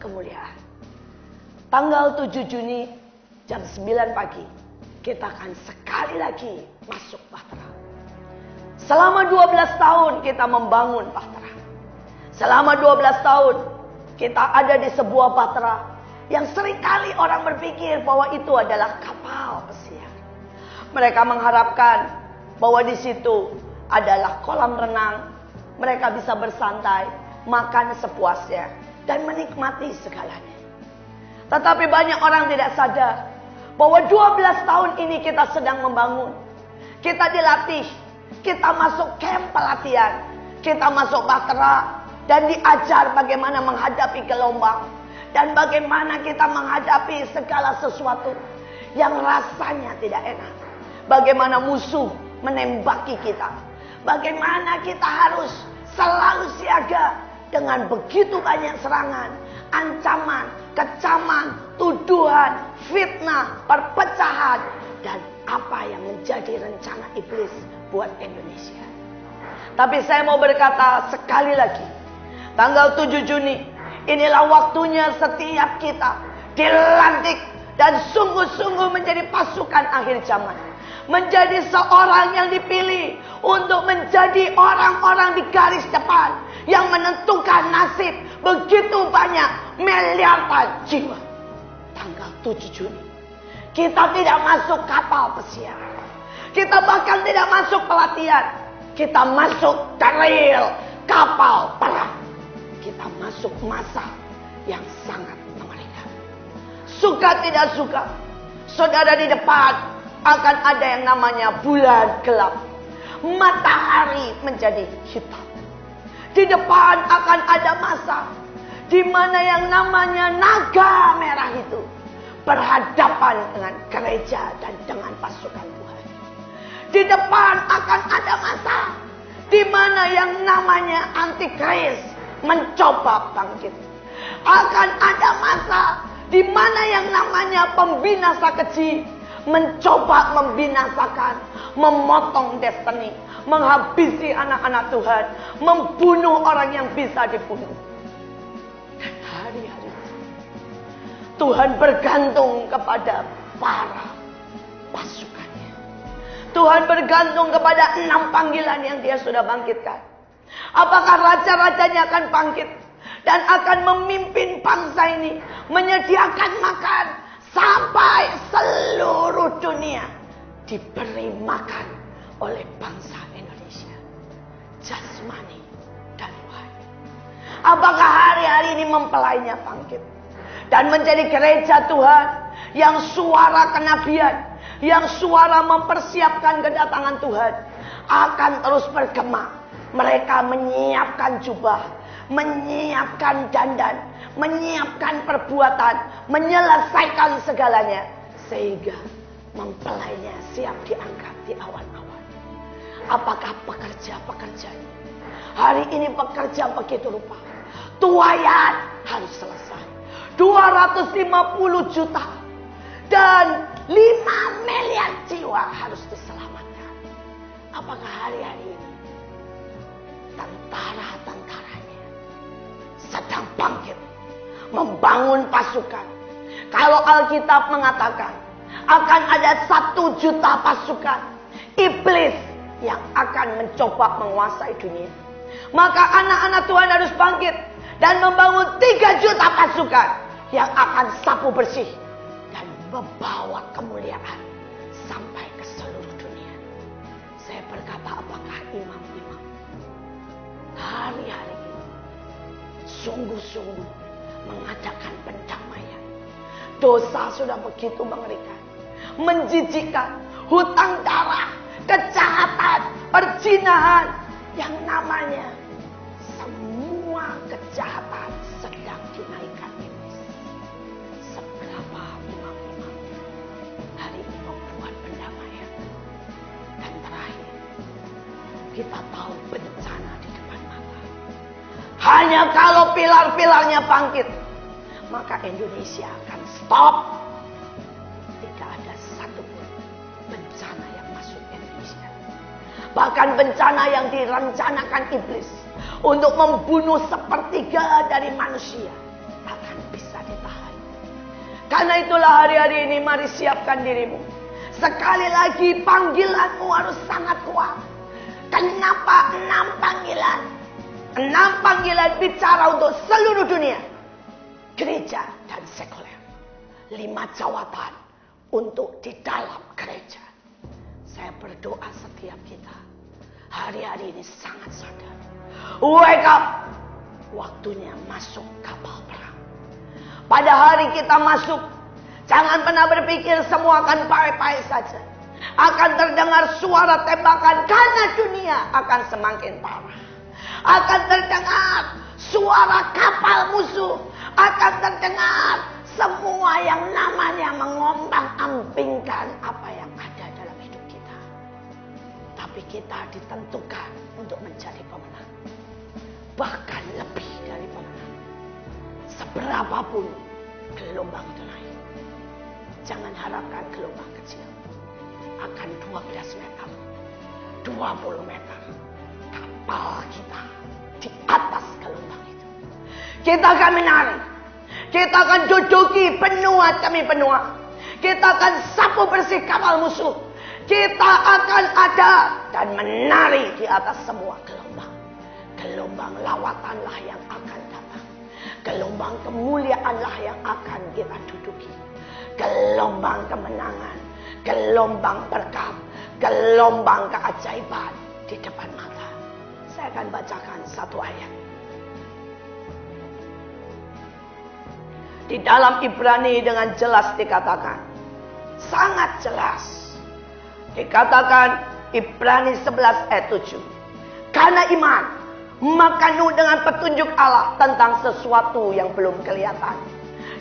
kemuliaan. Tanggal 7 Juni jam 9 pagi kita akan sekali lagi masuk Bahtera. Selama 12 tahun kita membangun Bahtera. Selama 12 tahun kita ada di sebuah Bahtera yang seringkali orang berpikir bahwa itu adalah kapal pesiar. Mereka mengharapkan bahwa di situ adalah kolam renang. Mereka bisa bersantai, makan sepuasnya, dan menikmati segalanya. Tetapi banyak orang tidak sadar bahwa 12 tahun ini kita sedang membangun. Kita dilatih, kita masuk camp pelatihan, kita masuk Bahtera, dan diajar bagaimana menghadapi gelombang. Dan bagaimana kita menghadapi segala sesuatu yang rasanya tidak enak. Bagaimana musuh menembaki kita. Bagaimana kita harus selalu siaga dengan begitu banyak serangan, ancaman, kecaman, tuduhan, fitnah, perpecahan, dan apa yang menjadi rencana iblis buat Indonesia. Tapi saya mau berkata sekali lagi, tanggal 7 Juni, inilah waktunya setiap kita dilantik dan sungguh-sungguh menjadi pasukan akhir zaman. Menjadi seorang yang dipilih untuk menjadi orang-orang di garis depan yang menentukan nasib begitu banyak miliaran jiwa. Tanggal 7 Juni kita tidak masuk kapal pesiar. Kita bahkan tidak masuk pelatihan. Kita masuk drill kapal perang. Kita masuk masa yang sangat mengerikan. Suka tidak suka, saudara, di depan akan ada yang namanya bulan gelap. Matahari menjadi hitam. Di depan akan ada masa di mana yang namanya naga merah itu berhadapan dengan gereja dan dengan pasukan Tuhan. Di depan akan ada masa di mana yang namanya antikris mencoba bangkit. Akan ada masa di mana yang namanya pembinasa keji mencoba membinasakan, memotong destiny, menghabisi anak-anak Tuhan, membunuh orang yang bisa dibunuh. Dan hari-hari Tuhan bergantung kepada para pasukannya. Tuhan bergantung kepada 6 panggilan yang Dia sudah bangkitkan. Apakah raja-rajanya akan bangkit dan akan memimpin bangsa ini, menyediakan makan sampai seluruh dunia diberi makan oleh bangsa Indonesia, jasmani dan rohani. Apakah hari-hari ini mempelainya bangkit dan menjadi gereja Tuhan yang suara kenabian, yang suara mempersiapkan kedatangan Tuhan akan terus bergema. Mereka menyiapkan jubah, menyiapkan dandan, menyiapkan perbuatan, menyelesaikan segalanya, sehingga mempelainya siap diangkat di awan-awan. Apakah pekerja-pekerja hari ini bekerja begitu rupa? Tuayan harus selesai, 250 juta dan 5 miliar jiwa harus diselamatkan. Apakah hari-hari ini tentara-tentaranya sedang bangkit, membangun pasukan? Kalau Alkitab mengatakan akan ada 1 juta pasukan iblis yang akan mencoba menguasai dunia, maka anak-anak Tuhan harus bangkit dan membangun 3 juta pasukan yang akan sapu bersih dan membawa kemuliaan sampai ke seluruh dunia. Saya berkata, apakah imam-imam hari-hari ini sungguh-sungguh mengadakan pendamaian? Dosa sudah begitu mengerikan, menjijikkan, hutang darah, kejahatan, perzinahan, yang namanya semua kejahatan sedang dinaikkan iblis. Seberapa imam-imam hari ini membuat pendamaian? Dan terakhir, kita tahu bencana di depan mata. Hanya kalau pilar-pilarnya bangkit, maka Indonesia akan stop. Tidak ada satupun bencana yang masuk Indonesia. Bahkan bencana yang direncanakan iblis untuk membunuh 1/3 dari manusia akan Karena itulah hari-hari ini mari siapkan dirimu. Sekali lagi panggilanmu harus sangat kuat. Kenapa 6 panggilan? 6 panggilan bicara untuk seluruh dunia. Gereja dan sekuler. 5 jawatan untuk di dalam gereja. Saya berdoa setiap kita hari-hari ini sangat sadar. Wake up. Waktunya masuk kapal perang. Pada hari kita masuk, jangan pernah berpikir semua akan baik-baik saja. Akan terdengar suara tembakan karena dunia akan semakin parah. Akan terdengar suara kapal musuh. Akan terdengar semua yang namanya mengombang-ambingkan apa yang ada dalam hidup kita. Tapi kita ditentukan untuk menjadi pemenang. Bahkan lebih dari pemenang. Seberapapun gelombang itu naik. Jangan harapkan gelombang kecil. Akan 12 meter, 20 meter. Kapal kita di atas gelombang itu. Kita akan menari. Kita akan duduki benua demi benua. Kita akan sapu bersih kapal musuh. Kita akan ada dan menari di atas semua gelombang. Gelombang lawatanlah yang akan datang. Gelombang kemuliaanlah yang akan kita duduki. Gelombang kemenangan. Gelombang berkat. Gelombang keajaiban di depan mata. Saya akan bacakan satu ayat. Di dalam Ibrani dengan jelas dikatakan. Sangat jelas. Dikatakan Ibrani 11 ayat 7. Karena iman, maka Nuh dengan petunjuk Allah tentang sesuatu yang belum kelihatan.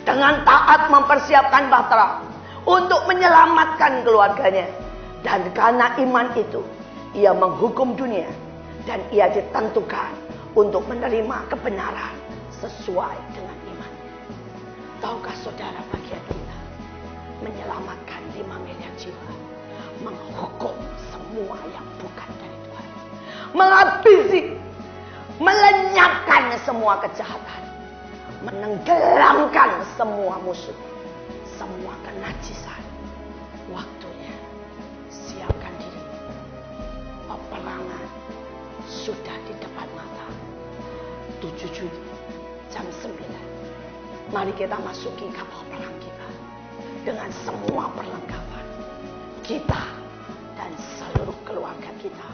Dengan taat mempersiapkan bahtera untuk menyelamatkan keluarganya. Dan karena iman itu, ia menghukum dunia. Dan ia ditentukan untuk menerima kebenaran sesuai dengan iman. Tahukah saudara bagian kita menyelamatkan 5 miliar jiwa. Menghukum semua yang bukan dari Tuhan. Menghabisi, melenyapkan semua kejahatan. Menenggelamkan semua musuh. Semua kenajisan. Waktunya siapkan diri. Peperangan sudah di depan mata. 7 Juli jam 9. Mari kita masuki kapal perang kita. Dengan semua perlengkapan. Kita dan seluruh keluarga kita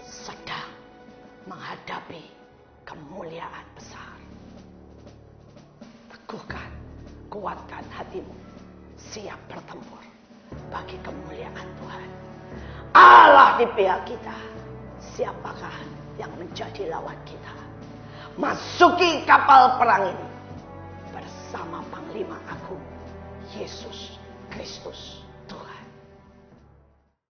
sedang menghadapi kemuliaan besar. Teguhkan, kuatkan hatimu. Siap bertempur bagi kemuliaan Tuhan. Allah di pihak kita. Siapakah yang menjadi lawan kita? Masuki kapal perang ini bersama Panglima Agung Yesus Kristus.